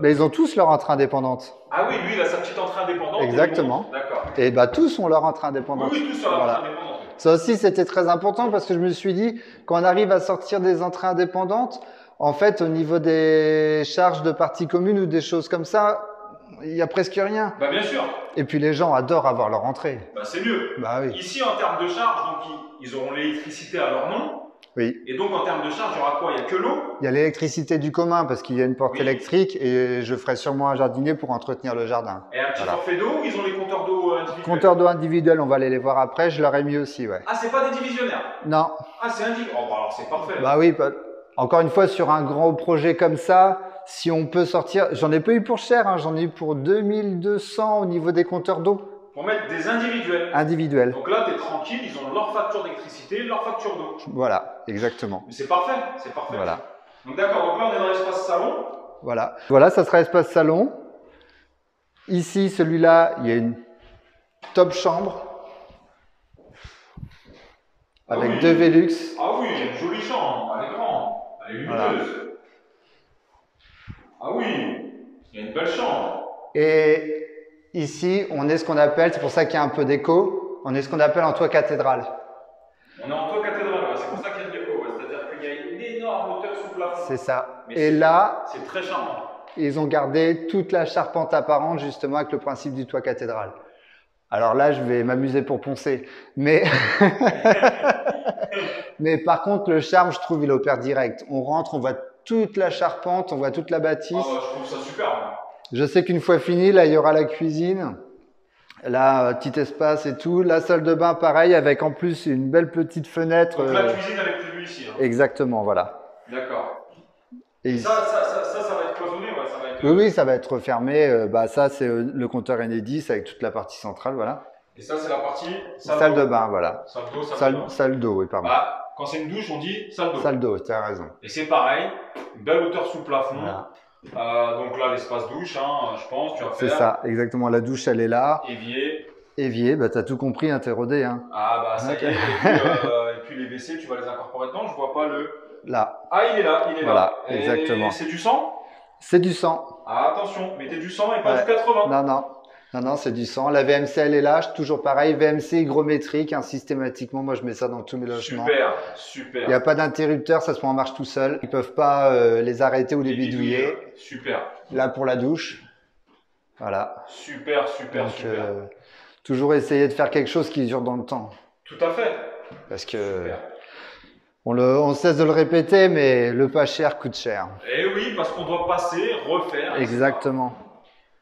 Mais ils ont tous leur entrée indépendante. Ah oui, lui, il a sa petite entrée indépendante. Exactement. D'accord. Et tous ont leur entrée indépendante. Oui, tous ont leur entrée indépendante. Ça aussi, c'était très important parce que je me suis dit, quand on arrive à sortir des entrées indépendantes, en fait, au niveau des charges de parties communes ou des choses comme ça, il n'y a presque rien. Bah bien sûr. Et puis les gens adorent avoir leur entrée. Bah c'est mieux. Bah oui. Ici, en termes de charge, donc ils auront l'électricité à leur nom. Oui. Et donc, en termes de charge, il y aura quoi? Il n'y a que l'eau? Il y a l'électricité du commun parce qu'il y a une porte Oui. électrique et je ferai sûrement un jardinier pour entretenir le jardin. Et un petit Voilà. forfait d'eau ou ils ont les compteurs d'eau individuels? Compteur d'eau individuel, on va aller les voir après. Je leur ai mis aussi, ouais. Ah, c'est pas des divisionnaires? Non. Ah, c'est individuel. Oh, bah alors c'est parfait. Bah oui. Encore une fois, sur un grand projet comme ça, si on peut sortir, j'en ai pas eu pour cher, hein, j'en ai eu pour 2200 au niveau des compteurs d'eau. Pour mettre des individuels. Individuels. Donc là, tu es tranquille, ils ont leur facture d'électricité, leur facture d'eau. Voilà, exactement. Mais c'est parfait, c'est parfait. Voilà. Donc d'accord, donc là on est dans l'espace salon. Voilà. Voilà, ça sera espace salon. Ici, celui-là, il y a une top chambre avec oui. 2 Velux. Ah oui, il y a une jolie chambre, elle est grande, elle est lumineuse. Voilà. Ah oui, il y a une belle chambre. Et ici, on est ce qu'on appelle, c'est pour ça qu'il y a un peu d'écho, on est ce qu'on appelle en toit cathédrale. On est en toit cathédrale, c'est pour ça qu'il y a de l'écho, c'est-à-dire qu'il y a une énorme hauteur sous plafond. C'est ça. Mais et là, c'est très charmant. Ils ont gardé toute la charpente apparente justement avec le principe du toit cathédrale. Alors là, je vais m'amuser pour poncer. Mais, mais par contre, le charme, je trouve, il opère direct. On rentre, on voit toute la charpente, on voit toute la bâtisse. Ah bah, je trouve ça super. Je sais qu'une fois fini, là, il y aura la cuisine. Là, petit espace et tout. La salle de bain, pareil, avec en plus une belle petite fenêtre. Donc la cuisine, elle est prévue ici. Hein. Exactement, voilà. D'accord. Et ça va être cloisonné, ouais, ça va être... Oui, ça va être fermé. Ça, c'est le compteur Enedis avec toute la partie centrale, voilà. Et ça, c'est la partie salle de bain, voilà. Salle d'eau, oui, pardon. Bah, quand c'est une douche, on dit salle d'eau. Salle d'eau, tu as raison. Et c'est pareil, une belle hauteur sous plafond. Voilà. Donc là, l'espace douche, hein, je pense, tu vas faire. C'est ça, exactement. La douche, elle est là. Évier. Évier, bah, tu as tout compris, hein, t'es rodé. Hein. Ah, bah ça y est. Et puis les WC, tu vas les incorporer dedans. Je vois pas le. Là. Ah, il est là, voilà, là. exactement. Et c'est du sang? C'est du sang. Ah, attention, mettez du sang et pas du 80. Non, c'est du sang. La VMC, elle est là, toujours pareil. VMC hygrométrique, hein, systématiquement. Moi, je mets ça dans tous mes logements. Super. Il n'y a pas d'interrupteur, ça se met en marche tout seul. Ils peuvent pas les arrêter ou les bidouiller. Super. Là, pour la douche. Voilà. Super. Toujours essayer de faire quelque chose qui dure dans le temps. Tout à fait. Parce que on cesse de le répéter, mais le pas cher coûte cher. Et oui, parce qu'on doit passer, refaire. Exactement.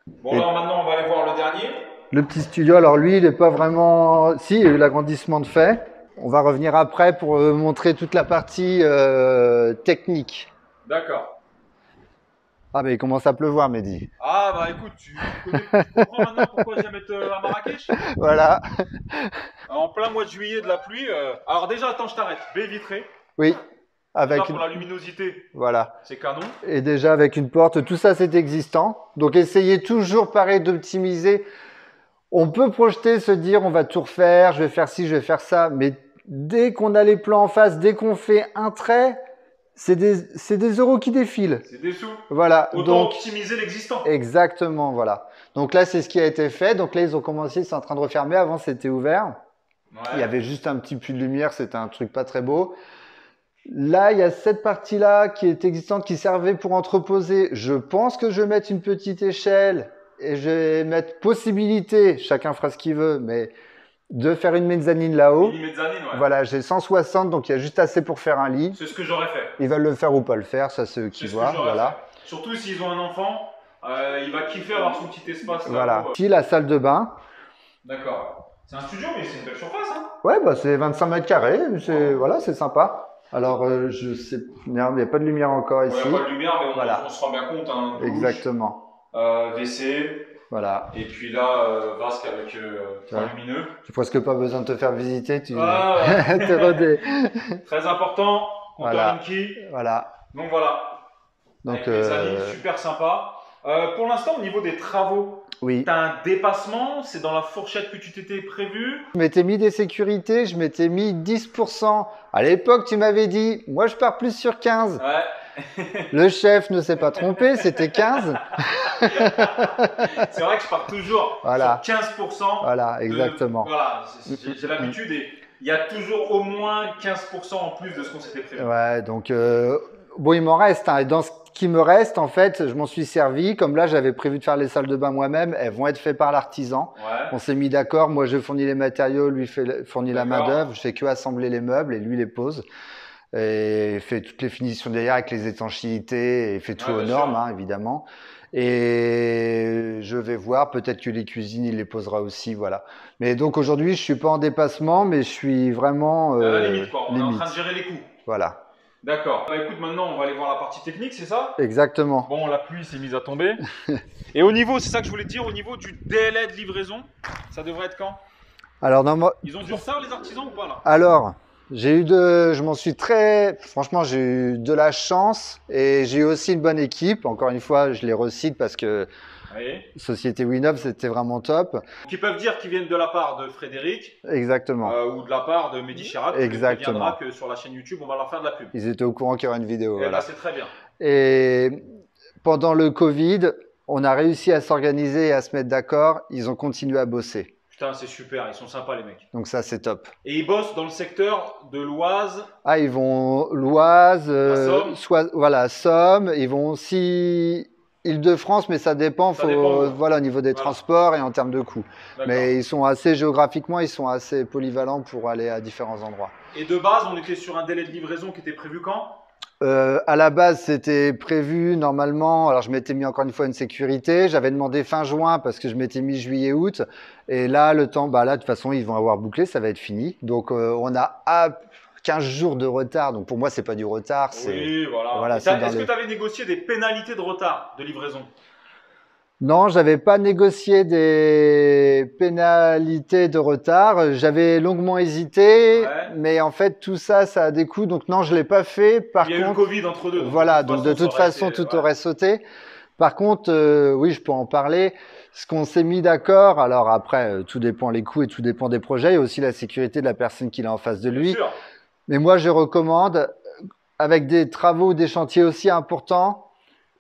Bon, alors maintenant, on va aller voir le dernier. Le petit studio, alors lui, il n'est pas vraiment... Si, il y a eu l'agrandissement de fait. On va revenir après pour montrer toute la partie technique. D'accord. Ah, mais il commence à pleuvoir, Mehdi. Ah, bah écoute, tu comprends maintenant pourquoi je viens mettre à Marrakech? Voilà. En plein mois de juillet, de la pluie. Alors déjà, attends, je t'arrête. Baie vitrée. Oui. Avec pour la luminosité, voilà. C'est canon. Et déjà avec une porte, tout ça c'est existant. Donc essayez toujours pareil d'optimiser. On peut projeter, se dire on va tout refaire, je vais faire ci, je vais faire ça. Mais dès qu'on a les plans en face, dès qu'on fait un trait, c'est des euros qui défilent. C'est des sous. Voilà. Autant optimiser l'existant. Exactement, voilà. Donc là c'est ce qui a été fait. Donc là ils ont commencé, c'est en train de refermer. Avant c'était ouvert. Ouais. Il y avait juste un petit puits de lumière, c'était un truc pas très beau. Là, il y a cette partie-là qui est existante, qui servait pour entreposer. Je pense que je vais mettre une petite échelle et je vais mettre possibilité, chacun fera ce qu'il veut, mais de faire une mezzanine là-haut. Une mezzanine, ouais. Voilà, j'ai 160, donc il y a juste assez pour faire un lit. C'est ce que j'aurais fait. Ils veulent le faire ou pas le faire, ça c'est eux qui voient. Voilà. Fait. Surtout s'ils ont un enfant, il va kiffer avoir son petit espace. Voilà. Ici, la salle de bain. D'accord. C'est un studio, mais c'est une belle surface, hein? Ouais, bah c'est 25 mètres carrés. Voilà, c'est sympa. Alors, je sais, il n'y a pas de lumière encore ici. Il n'y a pas de lumière, mais on se rend bien compte. Hein, exactement. WC. Voilà. Et puis là, vasque avec lumineux. J'ai presque pas besoin de te faire visiter, tu ouais. t'es rodé. Très important, compteur Linky. Voilà. Donc voilà. Donc, avec les amis, super sympa. Pour l'instant, au niveau des travaux, oui. Tu as un dépassement, c'est dans la fourchette que tu t'étais prévu? Je m'étais mis des sécurités, je m'étais mis 10%. À l'époque, tu m'avais dit, moi je pars plus sur 15. Ouais. Le chef ne s'est pas trompé, c'était 15. C'est vrai que je pars toujours sur 15%. Voilà, exactement. Voilà, j'ai l'habitude et il y a toujours au moins 15% en plus de ce qu'on s'était prévu. Ouais, donc bon, il m'en reste. Hein, et dans ce qui me reste, en fait, je m'en suis servi. Comme là, j'avais prévu de faire les salles de bain moi-même. Elles vont être faites par l'artisan. Ouais. On s'est mis d'accord. Moi, je fournis les matériaux, lui fournit la main-d'œuvre. Je fais que assembler les meubles et lui les pose. et fait toutes les finitions derrière avec les étanchéités et fait tout Ouais, aux bien normes, sûr. hein, évidemment. Et je vais voir, peut-être que les cuisines, il les posera aussi, voilà. Mais donc aujourd'hui, je suis pas en dépassement, mais je suis vraiment À la limite, quoi. On est en train de limite. gérer les coûts. Voilà, D'accord. Bah écoute, maintenant, on va aller voir la partie technique, c'est ça? exactement. Bon, la pluie s'est mise à tomber. Et au niveau, c'est ça que je voulais te dire, au niveau du délai de livraison, ça devrait être quand? Alors, Ils ont du retard, les artisans, ou pas, là? alors, je m'en suis franchement, j'ai eu de la chance et j'ai eu aussi une bonne équipe. Encore une fois, je les recite parce que Oui. Société Winov, c'était vraiment top. Qui peuvent dire qu'ils viennent de la part de Frédéric Exactement. ou de la part de Mehdi Chirac. Tu les Exactement. préviendras que sur la chaîne YouTube, on va leur faire de la pub. Ils étaient au courant qu'il y aurait une vidéo. Et Voilà. bah, c'est très bien. Et pendant le Covid, on a réussi à s'organiser et à se mettre d'accord. Ils ont continué à bosser. Putain, c'est super, ils sont sympas, les mecs. Donc ça, c'est top. Et ils bossent dans le secteur de l'Oise. Ah, ils vont l'Oise, Somme. voilà, Somme. Ils vont aussi Île-de-France, mais ça dépend. Ça dépend, ouais. Voilà, au niveau des Voilà. transports et en termes de coûts. D'accord. Mais ils sont assez géographiquement, ils sont assez polyvalents pour aller à différents endroits. Et de base, on était sur un délai de livraison qui était prévu quand? À la base, c'était prévu normalement. Alors, je m'étais mis encore une fois une sécurité. J'avais demandé fin juin parce que je m'étais mis juillet-août. Et là, le temps, bah là, de toute façon, ils vont avoir bouclé, ça va être fini. Donc, on a 15 jours de retard. Donc, pour moi, c'est pas du retard. Oui, voilà. voilà, Est-ce que tu avais négocié des pénalités de retard de livraison? Non, j'avais pas négocié des pénalités de retard. J'avais longuement hésité, Ouais. mais en fait, tout ça, ça a des coûts. Donc, non, je l'ai pas fait. Par Il y a eu le Covid entre deux. Donc voilà, donc de toute façon, tout aurait sauté. Par contre, oui, je peux en parler. Ce qu'on s'est mis d'accord, alors après, tout dépend les coûts et tout dépend des projets, et aussi la sécurité de la personne qu'il a en face de lui. Bien sûr. Mais moi, je recommande, avec des travaux, des chantiers aussi importants,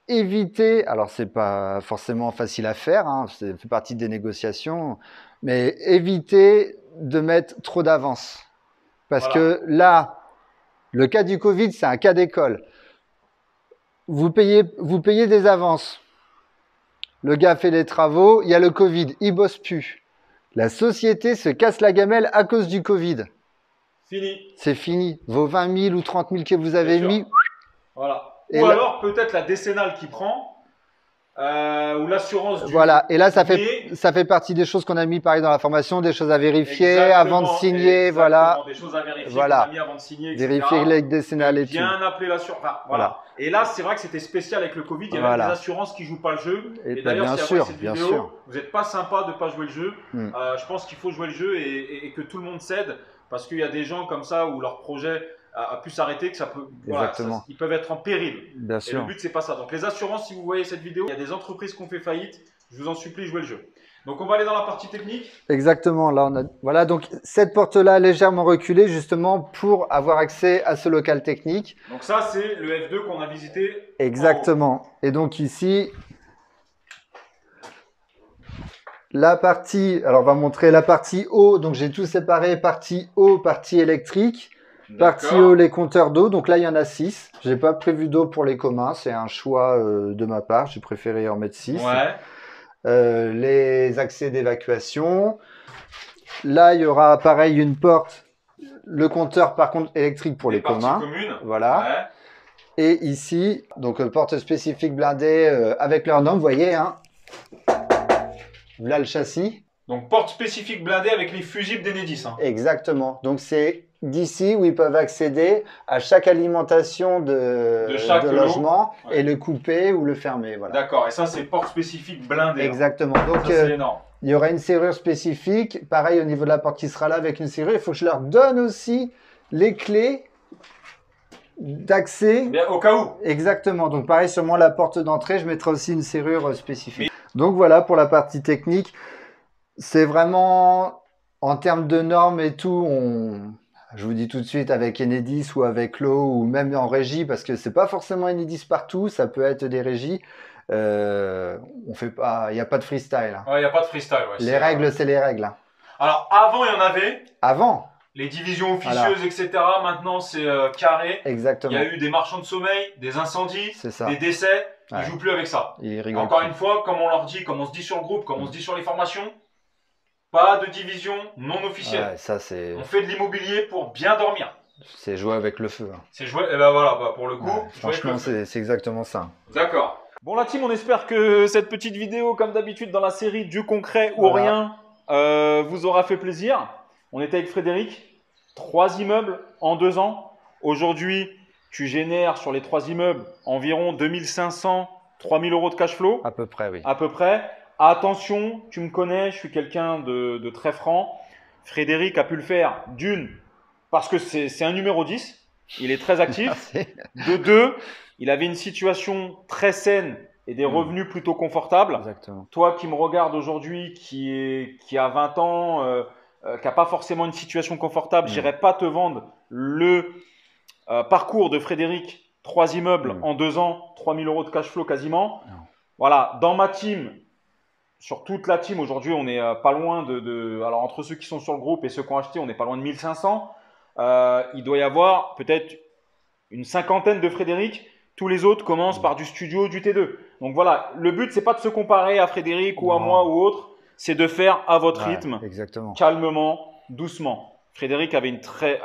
éviter, alors c'est pas forcément facile à faire, hein, ça fait partie des négociations, mais éviter de mettre trop d'avance. Parce Voilà. que là, le cas du Covid, c'est un cas d'école. Vous payez des avances. Le gars fait les travaux, il y a le Covid, il bosse plus. La société se casse la gamelle à cause du Covid. Fini. C'est fini. Vos 20 000 ou 30 000 que vous avez Bien sûr. mis. Voilà. Et Ou là- alors peut-être la décennale qui prend, ou l'assurance du. Voilà. Et là, ça Mais- fait partie des choses qu'on a mis pareil dans la formation, des choses à vérifier Exactement, avant de signer. exactement, Voilà. des choses à vérifier Voilà. qu'on a mis avant de signer, etc. Vérifier les décennales et tout. Bien appeler l'assurance. Enfin, voilà. Et là, c'est vrai que c'était spécial avec le Covid. Il y avait Voilà. des assurances qui jouent pas le jeu. Et Et bah, d'ailleurs, bien si sûr, après cette bien vidéo, sûr. vous n'êtes pas sympa de pas jouer le jeu. Hmm. Je pense qu'il faut jouer le jeu et que tout le monde cède parce qu'il y a des gens comme ça où leur projet a pu s'arrêter, que ça peut. Voilà, Exactement. ils peuvent être en péril. Bien Et le sûr. but, c'est pas ça. Donc, les assurances, si vous voyez cette vidéo, il y a des entreprises qui ont fait faillite. Je vous en supplie, jouez le jeu. Donc, on va aller dans la partie technique. Exactement. Là, voilà. Donc, cette porte-là légèrement reculée, justement, pour avoir accès à ce local technique. Donc, ça, c'est le F2 qu'on a visité. Exactement. Et donc ici, la partie, alors on va montrer la partie eau. Donc j'ai tout séparé, partie eau, partie électrique. Partie eau, les compteurs d'eau. Donc là, il y en a 6. J'ai pas prévu d'eau pour les communs. C'est un choix de ma part. J'ai préféré en mettre 6. Ouais. Les accès d'évacuation. Là, il y aura pareil une porte. Le compteur, par contre, électrique pour les parties communs. communes. Voilà. Ouais. Et ici, donc porte spécifique blindée avec leur nom, vous voyez, hein. Là le châssis. Donc, porte spécifique blindée avec les fusibles d'Enedis. Hein. Exactement. Donc c'est d'ici où ils peuvent accéder à chaque alimentation de chaque logement lot. Ouais. et le couper ou le fermer. Voilà. D'accord. Et ça, c'est porte spécifique blindée. Exactement. Donc Ça, c'est énorme. il y aura une serrure spécifique. Pareil au niveau de la porte qui sera là avec une serrure. Il faut que je leur donne aussi les clés d'accès. Bien, au cas où. Exactement. Donc pareil, sur moi la porte d'entrée, je mettrai aussi une serrure spécifique. Donc voilà pour la partie technique. C'est vraiment en termes de normes et tout, je vous dis tout de suite avec Enedis ou avec l'eau ou même en régie parce que c'est pas forcément Enedis partout, ça peut être des régies. On fait pas, il n'y a pas de freestyle. Hein. Ouais, il n'y a pas de freestyle. Ouais, Les règles, c'est les règles. Hein. Alors, avant, il y en avait. Avant. Les divisions officieuses, etc. Maintenant, c'est carré. Exactement. Il y a eu des marchands de sommeil, des incendies, des décès. Ils ne jouent plus avec ça. Encore une fois, comme on leur dit, comme on se dit sur le groupe, comme on se dit sur les formations, pas de division non officielle. Ouais, ça, c'est... On fait de l'immobilier pour bien dormir. C'est jouer avec le feu. Hein. C'est jouer, et ben voilà, pour le coup. Ouais, franchement, c'est exactement ça. D'accord. Bon la team, on espère que cette petite vidéo, comme d'habitude dans la série du concret ou rien, vous aura fait plaisir. On était avec Frédéric, 3 immeubles en 2 ans. Aujourd'hui, tu génères sur les 3 immeubles environ 2500, 3000 euros de cash flow. À peu près, oui. À peu près. Attention, tu me connais, je suis quelqu'un de très franc. Frédéric a pu le faire d'une, parce que c'est un numéro 10. Il est très actif. De 2, il avait une situation très saine et des revenus plutôt confortables. Exactement. Toi qui me regardes aujourd'hui, qui a 20 ans, qui n'a pas forcément une situation confortable, je n'irai pas te vendre le parcours de Frédéric. 3 immeubles en 2 ans, 3000 euros de cash flow quasiment. Non. Voilà, dans ma team, sur toute la team, aujourd'hui, on est pas loin alors entre ceux qui sont sur le groupe et ceux qui ont acheté, on n'est pas loin de 1500. Il doit y avoir peut-être une 50aine de Frédéric. Tous les autres commencent par du studio, du T2. Donc voilà, le but, c'est pas de se comparer à Frédéric ou à moi ou autre, c'est de faire à votre rythme, calmement, doucement. Frédéric avait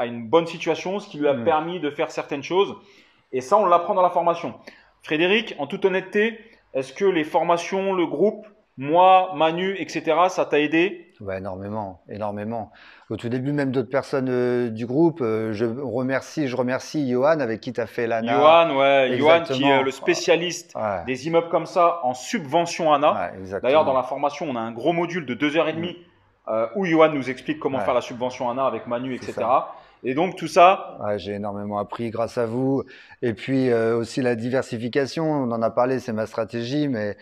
une bonne situation, ce qui lui a permis de faire certaines choses. Et ça, on l'apprend dans la formation. Frédéric, en toute honnêteté, est-ce que les formations, le groupe, moi, Manu, etc., ça t'a aidé? Ouais, énormément, énormément. Au tout début, même d'autres personnes du groupe, je remercie Johan avec qui tu as fait l'ANA. Johan qui est le spécialiste des immeubles comme ça en subvention ANA. D'ailleurs, dans la formation, on a un gros module de 2h30 où Johan nous explique comment faire la subvention ANA avec Manu, etc. Et donc tout ça… J'ai énormément appris grâce à vous. Et puis aussi la diversification, on en a parlé, c'est ma stratégie, mais…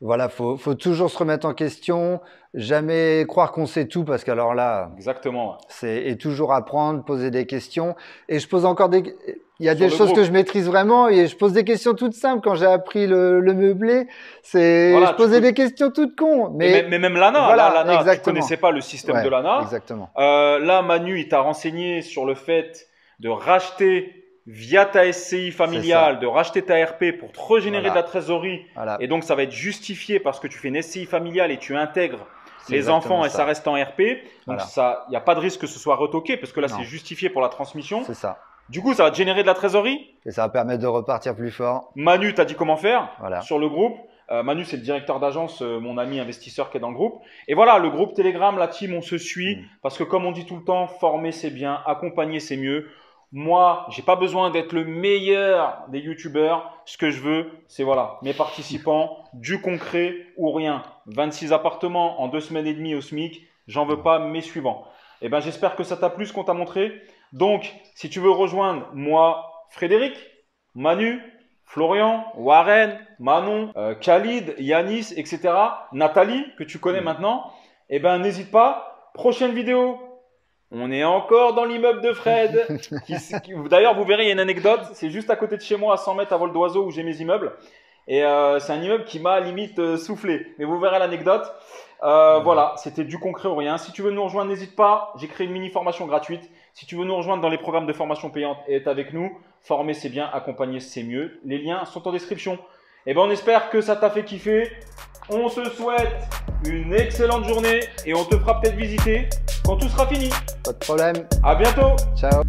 Voilà, faut toujours se remettre en question, jamais croire qu'on sait tout parce qu'alors là, exactement. Et toujours apprendre, poser des questions. Et je pose encore il y a des choses que je maîtrise vraiment et je pose des questions toutes simples. Quand j'ai appris le meublé, je posais des questions toutes cons. Mais même l'ANA, tu ne connaissais pas le système de l'ANA. Exactement. Là, Manu, il t'a renseigné sur le fait de racheter via ta SCI familiale, de racheter ta RP pour te régénérer de la trésorerie. Et donc, ça va être justifié parce que tu fais une SCI familiale et tu intègres les enfants et ça reste en RP. Donc, il n'y a pas de risque que ce soit retoqué parce que là, c'est justifié pour la transmission. C'est ça. Du coup, ça va te générer de la trésorerie. Et ça va permettre de repartir plus fort. Manu t'a dit comment faire sur le groupe. Manu, c'est le directeur d'agence, mon ami investisseur qui est dans le groupe. Et voilà, le groupe Telegram, la team, on se suit parce que comme on dit tout le temps, former c'est bien, accompagner c'est mieux. Moi, j'ai pas besoin d'être le meilleur des youtubeurs. Ce que je veux, c'est mes participants, du concret ou rien. 26 appartements en 2 semaines et demie au SMIC. J'en veux pas mes suivants. Eh ben, j'espère que ça t'a plu ce qu'on t'a montré. Donc, si tu veux rejoindre moi, Frédéric, Manu, Florian, Warren, Manon, Khalid, Yanis, etc. Nathalie, que tu connais maintenant, eh ben, n'hésite pas. Prochaine vidéo. On est encore dans l'immeuble de Fred. D'ailleurs, vous verrez, il y a une anecdote. C'est juste à côté de chez moi, à 100 mètres à vol d'oiseau, où j'ai mes immeubles. Et c'est un immeuble qui m'a limite soufflé. Mais vous verrez l'anecdote. Voilà, c'était du concret ou rien. Si tu veux nous rejoindre, n'hésite pas. J'ai créé une mini-formation gratuite. Si tu veux nous rejoindre dans les programmes de formation payante et être avec nous, former c'est bien, accompagner c'est mieux. Les liens sont en description. Et ben, on espère que ça t'a fait kiffer. On se souhaite une excellente journée et on te fera peut-être visiter quand tout sera fini. Pas de problème. À bientôt. Ciao.